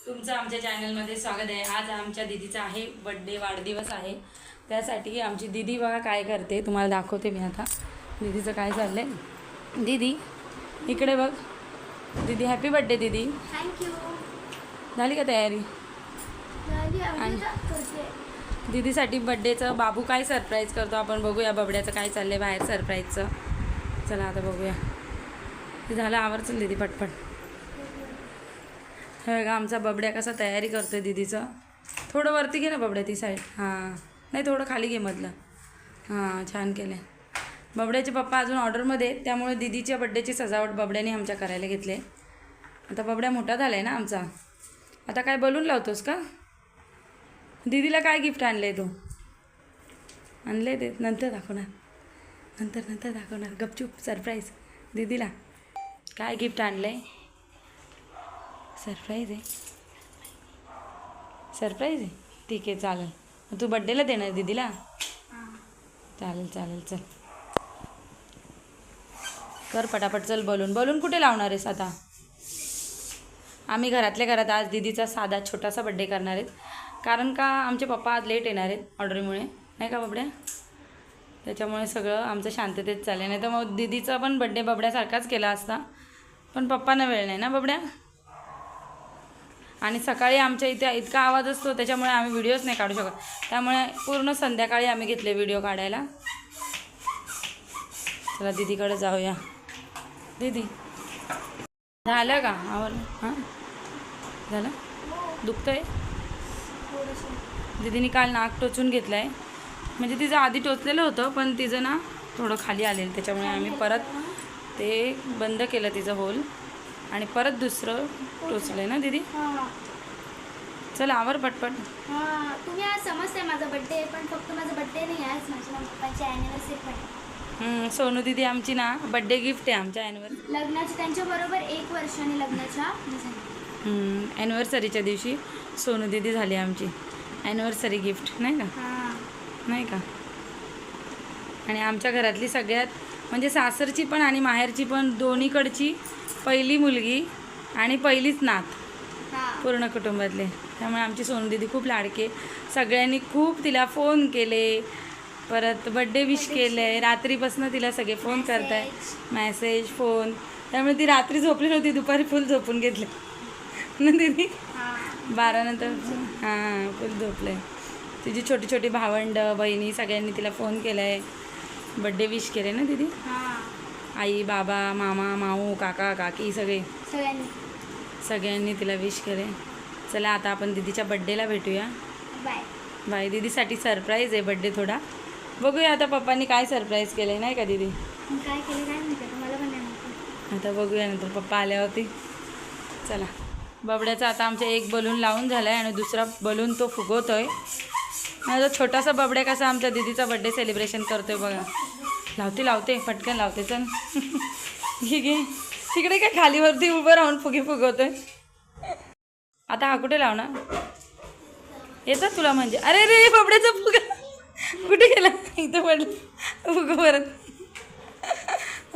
तुमचं आमच्या चॅनलमध्ये स्वागत आहे। आज आमच्या दीदीचा आहे बर्थडे, वाढदिवस आहे। त्यासाठी आमची दीदी बघा काय करते, तुम्हाला दाखवते मी आता दीदीचं काय चाललंय। दीदी इकडे बघ, दीदी हॅपी बर्थडे दीदी। थँक्यू। झाली का तयारी? दीदीसाठी बर्थडेचं बाबू काय सरप्राईज करतो आपण बघूया। बबड्याचं काय चाललंय बाहेर सरप्राईजचं, चला आता बघूया। ते झालं आवर, चल दीदी पटपट। हे बघा आमचा बबड्या कसा तयारी करतोय दीदीचं। थोडं वरती घे ना बबड्या ती साईड, हां नाही थोडं खाली घे मधलं, हां छान केलं। बबड्याचे पप्पा अजून ऑर्डरमध्ये, त्यामुळे दीदीच्या बड्डेची सजावट बबड्याने आमच्या करायला घेतले। आता बबड्या मोठा झाला आहे ना आमचा, आता काय बलून लावतोस का? दीदीला काय गिफ्ट आणलं आहे तू? आणले ते नंतर दाखवणार, नंतर दाखवणार, गपचूप सरप्राईज। दीदीला काय गिफ्ट आणलं आहे? सरप्राईज आहे, सरप्राईज आहे, ठीक आहे चालेल। तू बड्डेला देणार दीदीला? चालेल चालेल, चल कर पटापट, चल। बलून कुठे लावणार आहेस आता? आम्ही घरातल्या घरात आज दीदीचा साधा छोटासा बड्डे करणार आहेत, कारण का आमचे पप्पा आज लेट येणार आहेत ऑर्डरमुळे, नाही का बबड्या? त्याच्यामुळे सगळं आमचं शांततेत चाललं, नाही तर मग दीदीचा पण बड्डे बबड्यासारखाच केला असता, पण पप्पांना वेळ नाही ना बबड्या। आणि सकाळी आमच्या इथे इतका आवाज असतो, त्याच्यामुळे आम्ही व्हिडिओज नाही काढू शकत, त्यामुळे पूर्ण संध्याकाळी आम्ही घेतले व्हिडिओ काढायला। चला दीदीकडे जाऊया। दीदी झालं का आवर? हां झालं, दुखतंय? दीदीने काल नाक टोचून घेतलं आहे, म्हणजे तिचं आधी टोचलेलं होतं पण तिचं ना थोडं खाली आलेलं, त्याच्यामुळे आम्ही परत ते बंद केलं तिचं होल, आणि परत दुसरं टोचलं आहे ना दीदी। चल आवर पटपट। तुम्ही आज समजते माझा बड्डे, पण फक्त माझा बड्डे नाही, आज माझ्या पप्पाची ॲनिव्हर्सरी पण। सोनू दीदी आमची ना बड्डे गिफ्ट आहे आमच्या लग्नाची, त्यांच्याबरोबर 1 वर्षाने लग्नाच्या ॲनिव्हर्सरीच्या दिवशी सोनू दीदी झाली आमची ॲनिव्हर्सरी गिफ्ट, नाही का? नाही का? आणि आमच्या घरातली सगळ्यात म्हणजे सासरची पण आणि माहेरची पण दोन्हीकडची पहिली मुलगी आणि पहिलीच नात पूर्ण कुटुंबातले, त्यामुळे आमची सोनू दीदी खूप लाडके। सगळ्यांनी खूप तिला फोन केले, परत बड्डे विश केले, रात्रीपासून तिला सगळे फोन करत आहे, मॅसेज फोन, त्यामुळे ती रात्री झोपली नव्हती, दुपारी फुल झोपून घेतले ना दीदी, 12 नंतर हां फुल झोपले। तिची छोटी छोटी भावंड बहिणी सगळ्यांनी तिला फोन केला आहे, बड्डे विश केले ना दीदी। आई बाबा मामा माऊ काका काकी सगळ्यांनी तिला विश केले। चला आता आपण दीदीच्या बड्डेला भेटूया। Bye bye. दीदीसाठी सरप्राईज आहे बड्डे थोडा, बघूया आता पप्पांनी काय सरप्राईज केलं आहे, नाही का दीदी? काय केलं काय माहिती, मला पण नाही माहिती, आता बघूया नंतर पप्पा आल्यावरती। चला बबड्याचा आता आमच्या एक बलून लावून झाला आहे आणि दुसरा बलून तो फुगवतोय। माझा छोटासा बबड्या कसा आमच्या दीदीचा बड्डे सेलिब्रेशन करतोय बघा। लावते पटकन लावते, चल घे घे, तिकडे काय खालीवरती उभं राहून फुगवतोय। आता हा कुठे लावणार? येतात तुला म्हणजे? अरे रे बबड्याचा फुगा कुठे गेला? इथं पडलं फुगा परत।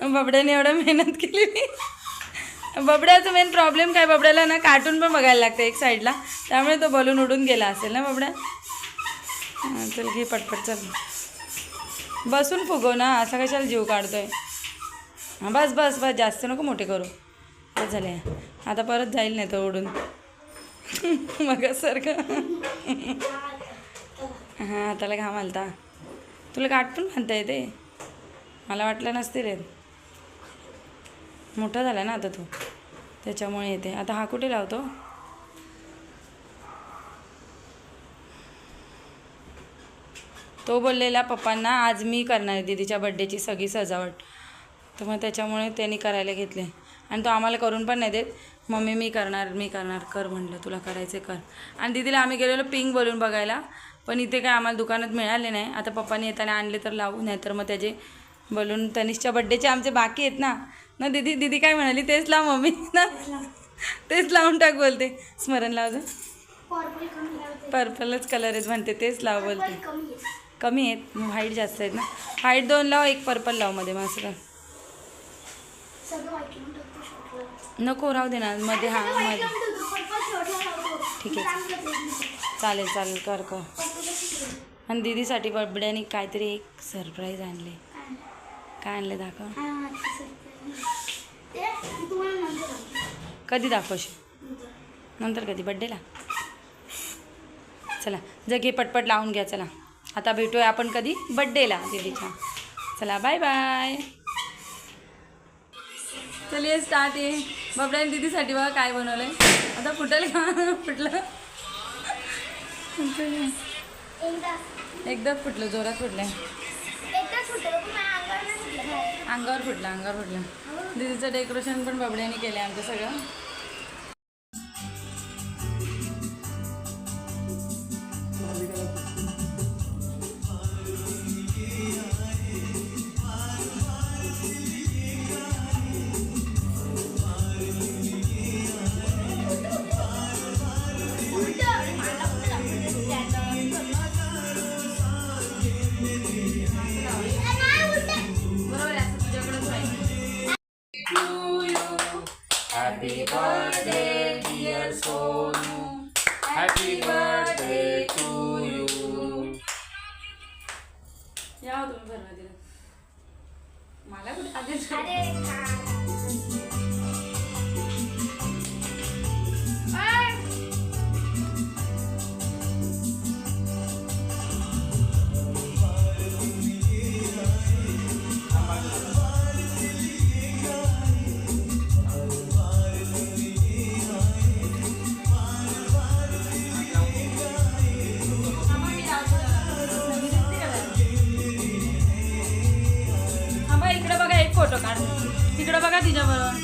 बबड्याने एवढं मेहनत केली। बबड्याचा मेन प्रॉब्लेम काय, बबड्याला ना कार्टून पण बघायला लागतं एक साईडला, त्यामुळे तो बलून उडून गेला असेल ना बबड्या। चल घे पटपट, चल बसून फुगव ना, असा कशाला जीव काढतोय? हां बस बस बस, जास्त नको मोठे करू, बस झाले। आता परत जाईल नाही तो उडून मग सारखं। हां त्याला घाम आलता, तुला गाठ पण बांधता येते? मला वाटलं नसते रे, मोठा झाला ना आता तो, त्याच्यामुळे येते। आता हा कुठे लावतो? तो बोललेला पप्पांना आज मी करणार आहे दीदीच्या बड्डेची सगळी सजावट, तर मग त्याच्यामुळे त्यांनी करायला घेतले, आणि तो आम्हाला करून पण नाही देत। मम्मी मी करणार कर म्हटलं, तुला करायचे कर। आणि दीदीला आम्ही गेलेलो पिंक बलून बघायला, पण इथे काय आम्हाला दुकानात मिळाले नाही। आता पप्पांनी येताना आणले तर लावू, नाही तर मग त्याचे बलून तनिषच्या बड्डेचे आमचे बाकी आहेत ना दीदी। दीदी काय म्हणाली, तेच लाव मम्मी ना, तेच लावून टाक बोलते। स्मरण लाव जा, पर्पलच कलर आहेत म्हणते, तेच लाव बोलते। कमी आहेत, व्हाईट जास्त आहेत ना, व्हाईट 2 लाव, एक पर्पल लाव मध्ये, मग असं कर। नको राहू दे ना मध्ये, हां मध्ये ठीक आहे चालेल चालेल कर कर. आणि दीदीसाठी बर्थडेने काहीतरी एक सरप्राईज आणले. काय आणले दाखव. कधी दाखवशील नंतर कधी बड्डेला. चला जगे पटपट लावून घ्या. चला आता भेटूया आपण कधी बड्डेला दीदीच्या. चला बाय बाय. चलिए स्टार्ट आहे. बबड्याने दीदीसाठी बघा काय बनवलंय. आता फुटेल का. फुटलं एकदा फुटलं जोरात फुटलं. अंगावर फुटलं अंगावर फुटलं. दीदीचं डेकोरेशन पण बबड्याने केलं आमचं सगळं. Happy birthday, dear Sonu. Happy birthday to you. या हो तुम्ही भरवा दिलं. मला कुठे आधीच इकडे बघा एक फोटो काढ. तिकडे बघा तिच्याबरोबर.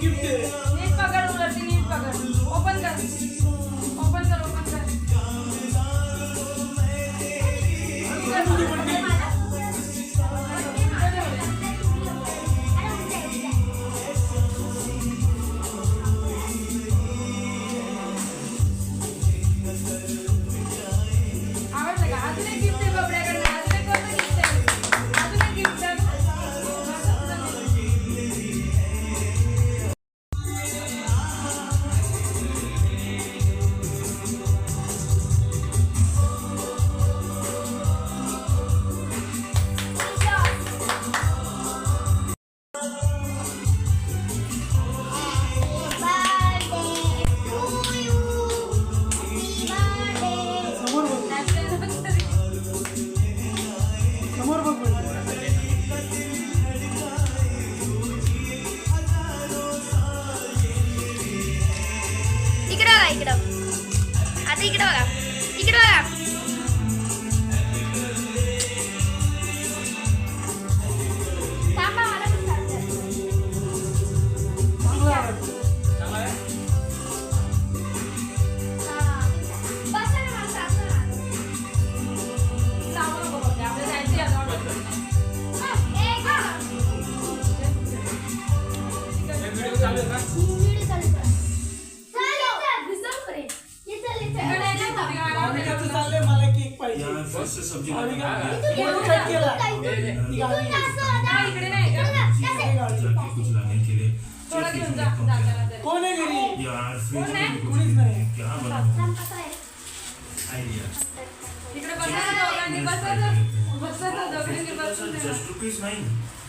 नीट पकड उलटी नीट पकड. ओपन कर ओपन कर ओपन कर. आवडलं का. अजून एक गिफ्ट आहे बबड्याकडनं. अजून एक कोणतं गिफ्ट आहे. अजून एक गिफ्ट आहे. इकडं आता इकडं बघा. इकडं बघा. थांबा मला पण सांगते. बसा ना मला सांगा. सांगू नको बघ. आपल्याला जायची आहे आता. व्हिडिओ चालू आहे का. व्हिडिओ चालू करा. चालेल दिसत रे. ये चालेल चालले मला केक पाहिजे. सब्जी इकडे नाही कुछ लाने के लिए थोडा घेऊन जा जाताना तरी. कोण आहे घरी. यार कोण आहे? कोणीच नाही. क्या बनाऊं आइडिया. इकडे बसा ना दोघांनी. बसा ना दोघांनी बसून द्या. जस्ट रुपीज नहीं.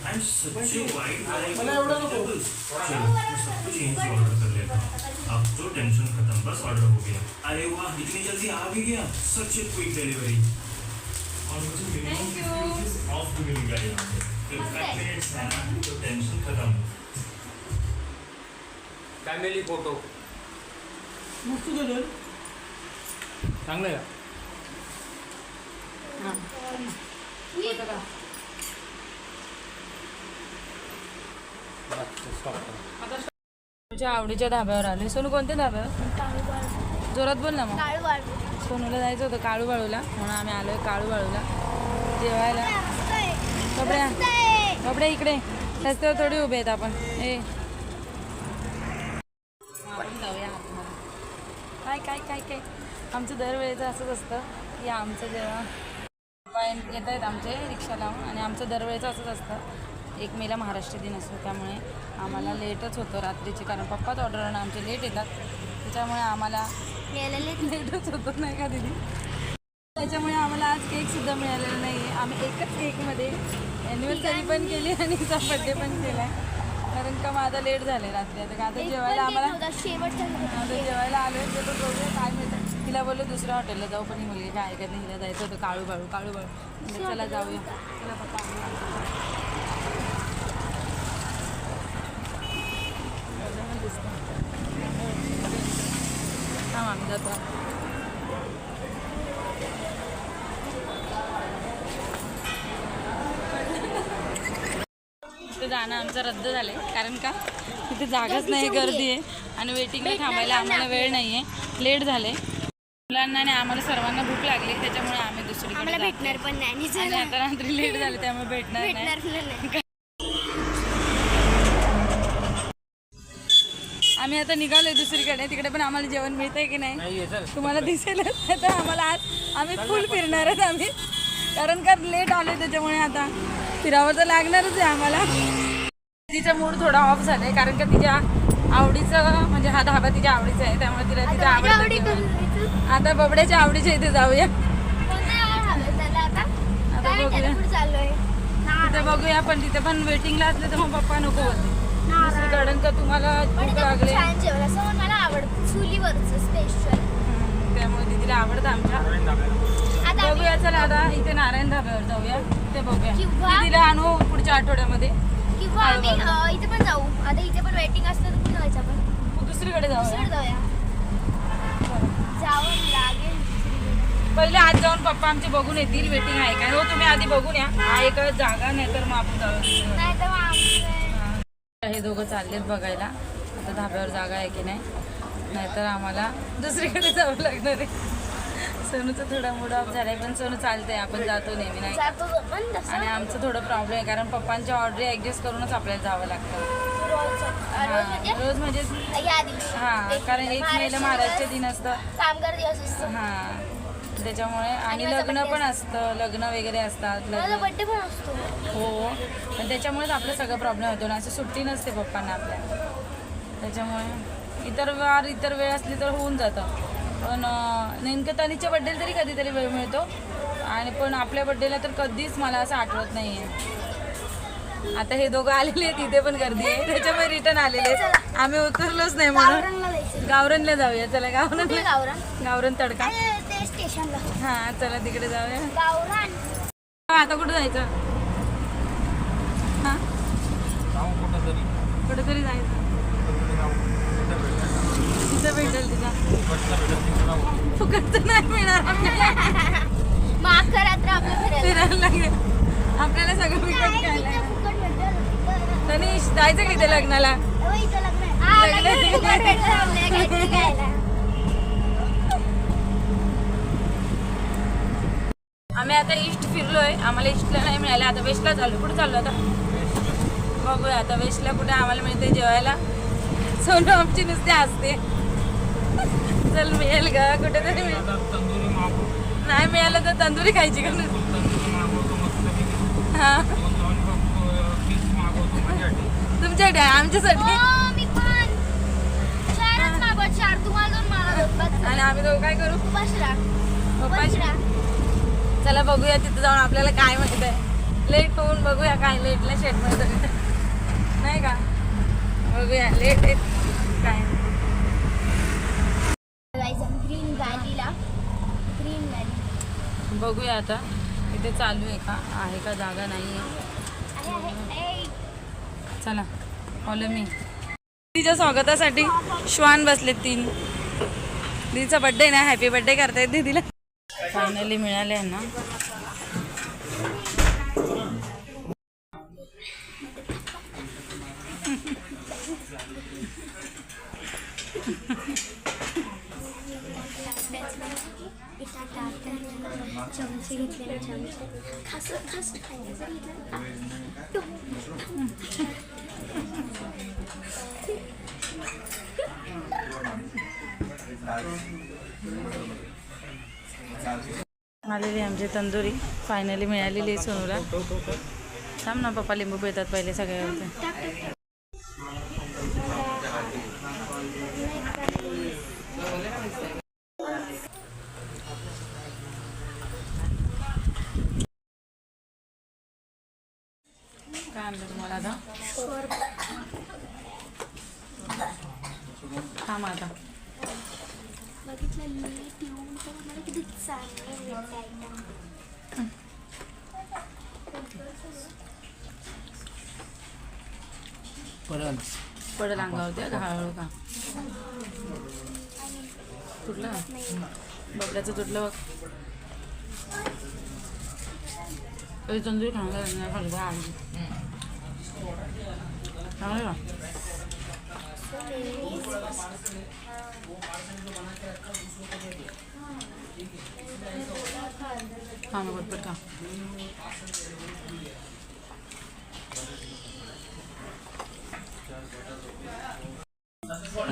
I am such a wide मला एवढं नको. चलो मैं सब कुछ यहीं से ऑर्डर कर लेता हूँ. अब तो टेंशन खत्म. बस ऑर्डर हो गया. अरे वाह इतनी जल्दी आ भी गया. सच ए क्विक डिलीवरी. और मुझे Thank you. मिनिमम ऑफ भी मिल गया यहाँ पे. 5 मिनट्स है ना तो टेंशन खत्म. फॅमिली फोटो मस्त झालं. चांगलं आहे हां फोटो का. का स्टॉप आता सोनूच्या आवडीच्या धाब्यावर आले. सोनू कोणत्या धाब्यावर? जोरात बोल ना मग. सोनूला जायचं होतं काळूबाळूला, म्हणून आम्ही आलोय काळूबाळूला जेवायला. कपड्या कपड्या इकडे रस्त्यावर थोडी उभे आहेत आपण. आपण जाऊया आतमध्ये. काय काय काय काय आमचं दरवेळेचं असंच असतं की आमचं जेव्हा येत आहेत आमचे रिक्षा लावून, आणि आमचं दरवेळेचं असंच असतं. 1 मेला महाराष्ट्र दिन असतो, त्यामुळे आम्हाला लेटच होतं रात्रीचे, कारण पप्पाच ऑर्डर आमचे लेट येतात, त्याच्यामुळे आम्हाला लेटच होतं नाही का दीदी. त्याच्यामुळे आम्हाला आज केकसुद्धा मिळालेला नाही आहे. आम्ही एकच केकमध्ये ॲनिव्हर्सरी पण केली आणि तिचा बड्डे पण केला आहे, कारण का माझा लेट झालं आहे रात्री. आता का आता जेवायला आम्हाला आता जेवायला आलो आहे, ते पण बघूया काय मिळतं. तिला बोललो दुसऱ्या हॉटेलला जाऊ, पण ही मुलगी काय ऐकत नाही, हिला जायचं होतं काळूबाळू. म्हणजे चला जाऊया. चला पप्पा हां आम्ही जातो. तिथे जाणं आमचं रद्द झालं आहे, कारण का तिथे जागाच नाही, गर्दी आहे आणि वेटिंगला थांबायला आम्हाला वेळ नाही आहे, लेट झाले. मुलांना आणि आम्हाला सर्वांना भूक लागली, त्याच्यामुळे आम्ही दुसरीकडे भेटणार पण नाही आणि आता रात्री लेट झाले त्यामुळे भेटणार नाही. आम्ही आता निघालोय दुसरीकडे, तिकडे पण आम्हाला जेवण मिळतंय की नाही तुम्हाला दिसेलच. आता आम्हाला आज आम्ही फुल फिरणार आहेत आम्ही, कारण का लेट आलोय त्याच्यामुळे आता फिरावं तर लागणारच आहे आम्हाला. तिचा मूड थोडा ऑफ झालाय, कारण का तिच्या आवडीचं म्हणजे हा धाबा तिच्या आवडीचा आहे, त्यामुळे तिला तिथे आवडतं. आता बबड्याच्या आवडीच्या इथे जाऊया. आता बघूया तिथे बघूया, पण तिथे पण वेटिंगला असले तर मग पप्पा नको होते दुसरीकडून का तुम्हाला भूक लागले, मला आवडतं चुलीवरचं स्पेशल, त्यामुळे तिला आवडतं आमच्या. बघूया चला आता इथे नारायण धाब्यावर जाऊया, ते बघूया. तिला आणू पुढच्या आठवड्यामध्ये, किंवा आम्ही इथे पण जाऊ. आता इथे पण वेटिंग असतं तर कुठं जायचं आपण? दुसरीकडे जाऊया. जावं लागेल पहिले आज जाऊन पप्पा आमचे बघून येतील वेटिंग आहे काय. हो तुम्ही आधी बघून या, एक जागा नाही तर मग आपण जाऊ. नाही तर हे दोघं चाललेत बघायला आता धाब्यावर जागा आहे की नाही, नाहीतर आम्हाला दुसरीकडे जावं लागणार आहे. सोनूचा थोडा मूड ऑफ झालाय, पण सोनू चालतंय, आपण जातो नेहमी नाही. आणि आमचं थोडं प्रॉब्लेम आहे, कारण पप्पांच्या ऑर्डर ऍडजस्ट करूनच आपल्याला जावं लागतं रोज म्हणजे. हां कारण 1 मेला महाराष्ट्र दिन असतं, कामगार दिवस असतो. हां त्याच्यामुळे, आणि लग्न पण असतं, लग्न वगैरे असतात, लग्न बड्डे पण असतो. हो, पण त्याच्यामुळेच आपलं सगळं प्रॉब्लेम होतो ना, असं सुट्टी नसते पप्पांना आपल्या, त्याच्यामुळे इतर वेळ असली तर होऊन जातं. पण नेमकं तनीच्या बड्डेला तरी कधीतरी वेळ मिळतो, आणि पण आपल्या बड्डेला तर कधीच मला असं आठवत नाही आहे. आता हे दोघं आलेले आहेत, तिथे पण गर्दी आहे, त्याच्यामुळे रिटर्न आलेले आहेत. आम्ही उतरलोच नाही म्हणून गावरणला जाऊया. चला गावरण तडका. स्टेशनला हां चला तिकडे जाऊया. गावरान आता कुठं जायचं? हां कुठेतरी जायचं, तिथं भेटेल तिला. फुकट तर नाही मिळणार आपल्याला, फिरायला लागेल आपल्याला सगळं विकत घ्यायला. तनीश जायचं की ते लग्नाला? आम्ही आता ईस्ट फिरलोय, आम्हाला ईस्टला नाही मिळालं, आता वेस्टला चाललो. कुठे चाललो आता बघूया. आता वेस्टला कुठे आम्हाला मिळते जेवायला. सोनू आमची नुसते असते, चल मिळेल का कुठेतरी मिळेल. नाही मिळालं तर तंदुरी खायची का? हां तुमच्यासाठी आमच्यासाठी. आणि आम्ही दोघं काय करू? उपाशी. चला बघूया तिथं जाऊन आपल्याला काय माहित आहे. लेट होऊन बघूया काय लेटला शेट मध्ये नाही का. बघूया लेट आहे काय. ग्रीन व्हॅलीला, ग्रीन व्हॅली बघूया आता इथे चालू आहे का जागा नाही आहे. चला फॉलो मी. तिच्या स्वागतासाठी श्वान बसले 3. दीदीचा बड्डे ना, हॅपी बड्डे करतायत दीदीला. फायनली मिळाले ना. चमचे घेतले चमचे खासं जस्ट खायचं आलेली आमची तंदुरी फायनली मिळालेली आहे सोनूला. थांब ना पप्पा लिंबू पिळतात पहिले सगळ्यावरती. काय आणलं तुम्हाला आता? थांब आता. बघितलं नीट येऊन तर मला किती चांगलं मिळतं. पडल अंगावरती का हळूहळू का तुटलं बबड्याचं तुटलं बघ. तंदुरी खाणार खाली का आणली चांगलं का? हा मग पटपट का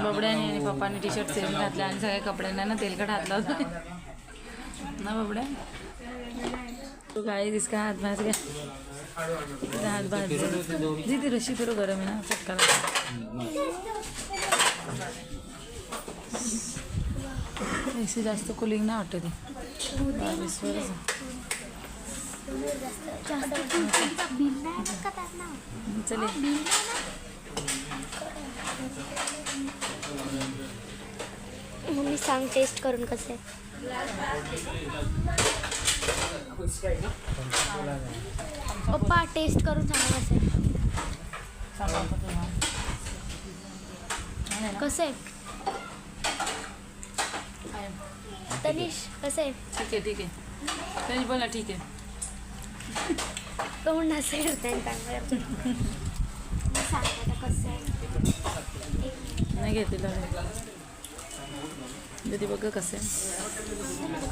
बबड्याने आणि पप्पाने टी शर्ट सेम घातले आणि सगळ्या कपड्यांना ना तेलकट हात लावतो ना बबड्या. तू काय दिस का हात भाज घ्या हात भाज ती रशी फिरो गरम आहे ना चटका एसी जास्त कुलिंग नाही वाटत ती 22 चले. मम्मी सांग टेस्ट करून कसं आहे. पप्पा टेस्ट करून सांगा कसं आहे. तनिष कसं आहे. ठीक आहे ठीक आहे तनिष बोल ना ठीक आहे. तोंड असं करताय चांगलं सांगा कसं आहे. नाही घेतलेलं दीदी बघ कसं आहे.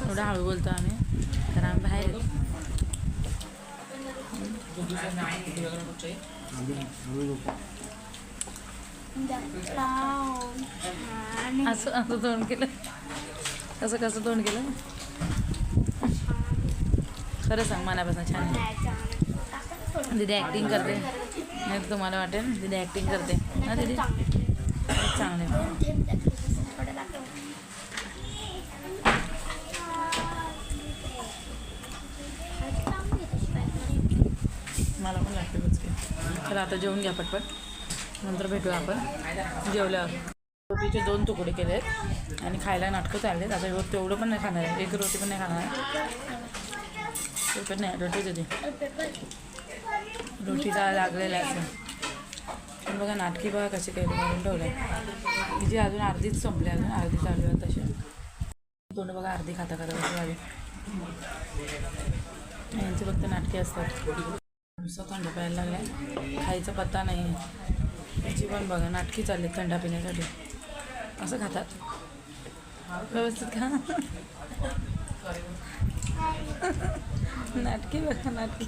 थोडं हळू बोलतो आम्ही कारण आम्ही बाहेर असं असं तोंड केलं कसं कसं तोंड केलं खरं सांग मनापासून छान आहे. दीदी ॲक्टिंग करते नाही तर तुम्हाला वाटेल दीदी ॲक्टिंग करते ना दीदी चांगले. मला पण लागते बुचके. तर आता जेवून घ्या पटपट नंतर भेटूया आपण जेवल्यावर. रोटीचे 2 तुकडे केले आहेत आणि खायला नाटकं चालले आहेत. आता तेवढं पण नाही खाणार आहे. एक रोटी पण नाही खाणार आहे. ते पण नाही रोटी देते रोटीला लागलेला आहे असं. पण बघा नाटकी बघा कशी काही करून ठेवलं आहे. तिची अजून अर्धीच संपली अजून अर्धी चालू आहे तशी. तोंड बघा अर्धी खाता करायची गावी यांचे फक्त नाटके असतात. नुसतं थंड प्यायला लागलाय खायचा पत्ता नाही आहे. त्याची पण बघा नाटकी चालली थंडा पिण्यासाठी. असं खातात व्यवस्थित खा. नाटकी बघा नाटकी.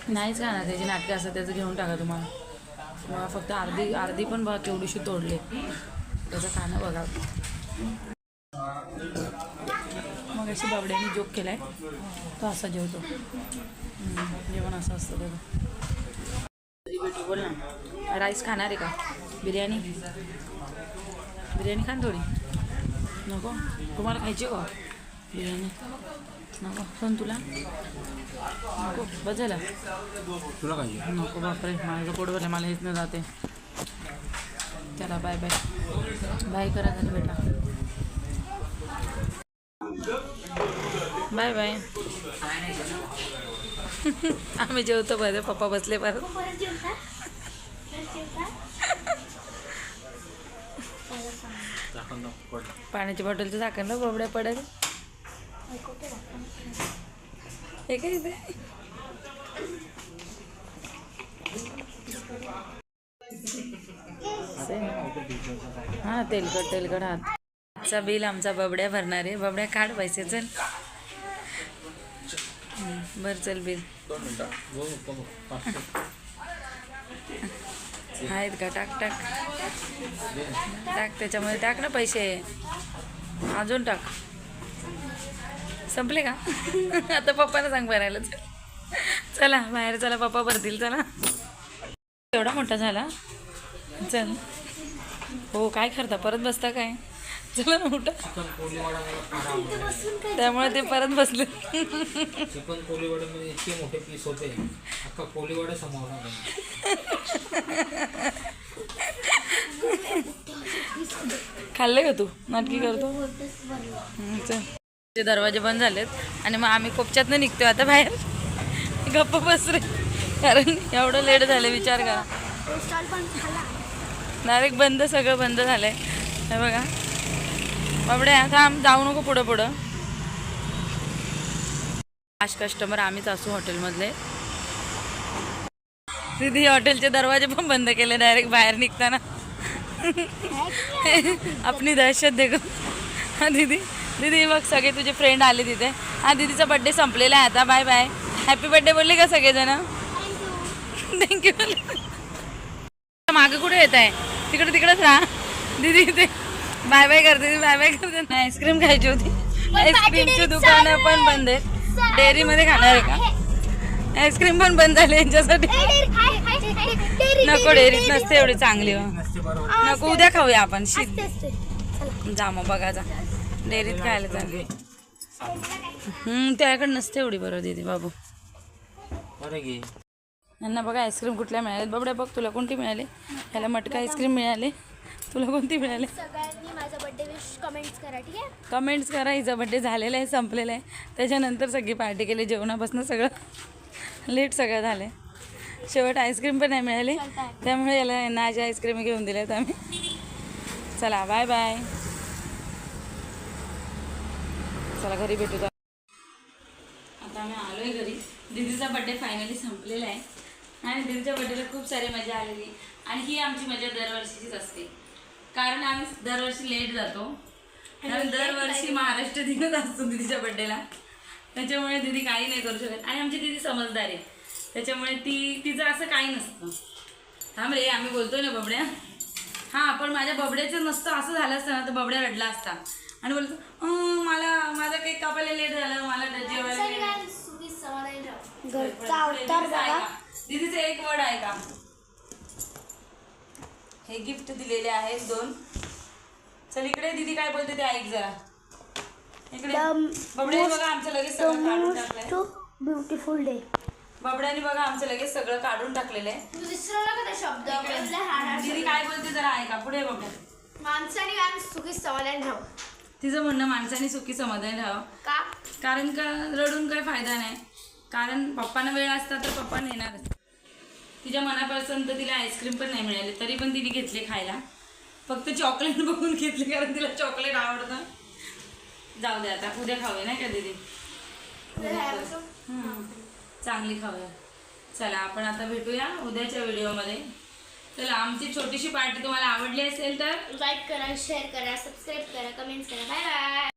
नाहीच खाणार त्याची नाटकं असं त्याचं घेऊन टाका तुम्हाला. मग फक्त अर्धी पण बघा केवढीशी तोडले त्याचं खाणं बघा. मग अशी बाबड्याने जोक केलाय तो असा जेवतो. जेवण असं असतं त्याचं. भेटू बोल ना. राईस खाणार आहे का. बिर्याणी खान थोडी नको तुम्हाला खायची का बिर्याणी नको पण तुला नको बस झालं तुला खायची नको बापरे माझं पोट भरलं मला हेच न जाते. चला बाय बाय बाय करा झालं बेटा बाय बाय. आम्ही जेवतो बरं पप्पा बसले बरं. पाण्याच्या बॉटलचं झाकणला बोबड्या पडेल. हे काय इथे हा तेलकट हात. आजचा बिल आमचा बबड्या भरणार आहे. बबड्या काढ पैसे चल. बर चल बिल. 2 मिनिटं. आहेत का? टाक त्याच्यामध्ये टाक ना पैसे. अजून टाक. संपले का? आता पप्पाला सांग भरायला. चला बाहेर चला, पप्पा भरतील. चला एवढा मोठा झाला. चल. हो काय करता, परत बसता काय? चला ना मोठा. चिकन कोलीवाडा मला फार आवडला. त्यामुळे ते परत बसले. चिकन कोलीवाड्यामध्ये इतके मोठे पीस होते, अख्खा कोलीवाडा समावला नाही. खाल्ले का तू? नाटकी करतो. चल. ते दरवाजे बंद झालेत आणि मग आम्ही कोपच्यातनं निघतोय आता बाहेर. गप्प बस रे, कारण एवढं लेट झालं विचार करा. स्टॉल पण खाला. डायरेक्ट बंद, सगळं बंद झालंय. हे बघा बाबड्या, थांब जाऊ नको पुढं. आज कस्टमर आम्हीच असू हॉटेलमधले. दीदी हॉटेलचे दरवाजे पण बंद केले डायरेक्ट बाहेर निघताना. आपली दहशत देखो. हा दीदी बघ, सगळे तुझे फ्रेंड आले तिथे. हा दीदीचा बड्डे संपलेला आहे आता. Bye bye. हॅपी बड्डे बोलले का सगळेजण? थँक्यू. मागं कुठे येत आहे? तिकडेच राहा दीदी. इथे बाय बाय करते. आईस्क्रीम खायची होती. आईस्क्रीमची दुकानं पण बंद आहेत. डेअरीमध्ये खाणार आहे का? आईस्क्रीम पण बंद झाली यांच्यासाठी. नको, डेअरीत नसते एवढी चांगली. नको, उद्या खाऊया आपण. जा मग बघा, जा डेअरीत खायला चांगली. त्याकडे नसते एवढी. बरोबर दीदी बाबू. बरं घे. यांना बघा आईस्क्रीम कुठल्या मिळाल्या. बबड्या बघ, तुला कोणती मिळाली? ह्याला मटका आईस्क्रीम मिळाले. तुला कोणती मिळाली? सगळ्यांनी माझा बर्थडे विश कमेंट्स करा, ठीक आहे? कमेंट्स करा. हिचा बड्डे झालेला आहे, संपलेला आहे. त्याच्यानंतर सगळी पार्टी केली. जेवणापासून सगळं लेट सगळं झालं आहे. शेवट आईस्क्रीम पण नाही मिळाली, त्यामुळे यांना आज आईस्क्रीम घेऊन दिल्यात आम्ही. चला बाय बाय. चला घरी भेटू. आता आम्ही आलो आहे घरी. दीदीचा बड्डे फायनली संपलेला आहे आणि दीदीच्या बड्डेला खूप सारी मजा आलेली. आणि ही आमची मजा दरवर्षीचीच असते, कारण आम्ही दरवर्षी लेट जातो. कारण दरवर्षी महाराष्ट्र दिनच असतो दीदीच्या बड्डेला. त्याच्यामुळे दीदी काही नाही करू शकत. आणि आमची दीदी समजदार आहे, त्याच्यामुळे तिचं असं काही नसतं. थांब रे, आम्ही बोलतोय ना बबड्या. हां, पण माझ्या बबड्याचं नसतं. असं झालं असतं ना तर बबड्या रडला असता आणि बोलतो माझा केक कापायला लेट झालं, मला जेवायला. घरचा अवतार बघा. दीदीचं एक वर्ड आहे का? हे गिफ्ट दिलेले आहेत 2. चल इकडे, दीदी काय बोलते ते ऐक जरा. इकडे बबड्याने बघा आमचं लगेच सगळं काढून टाकलंय. Beautiful day. बबड्याने बघा आमचं लगेच सगळं काढून टाकलेलं आहे. तू विसरू नका ते शब्द. दीदी काय बोलते जरा ऐका. पुढे बबड्या. माणसाने आणि सुखी समाधान राहावं. तिचं म्हणणं माणसाने सुखी समाधान राहावं. का? कारण का रडून काही फायदा नाही. कारण पप्पांना वेळ असता तर पप्पा नेणारच. तिच्या मनापासून तर तिला आईस्क्रीम पण नाही मिळाले, तरी पण तिने घेतले खायला. फक्त चॉकलेट बघून घेतले, कारण तिला चॉकलेट आवडतं. जाऊ दे, आता उद्या खाऊया नाही का दीदी? चांगली खाऊया. चला आपण आता भेटूया उद्याच्या व्हिडिओमध्ये. चला, आमची छोटीशी पार्टी तुम्हाला आवडली असेल तर लाईक करा, शेअर करा, सबस्क्राईब करा, कमेंट्स करा. Bye bye.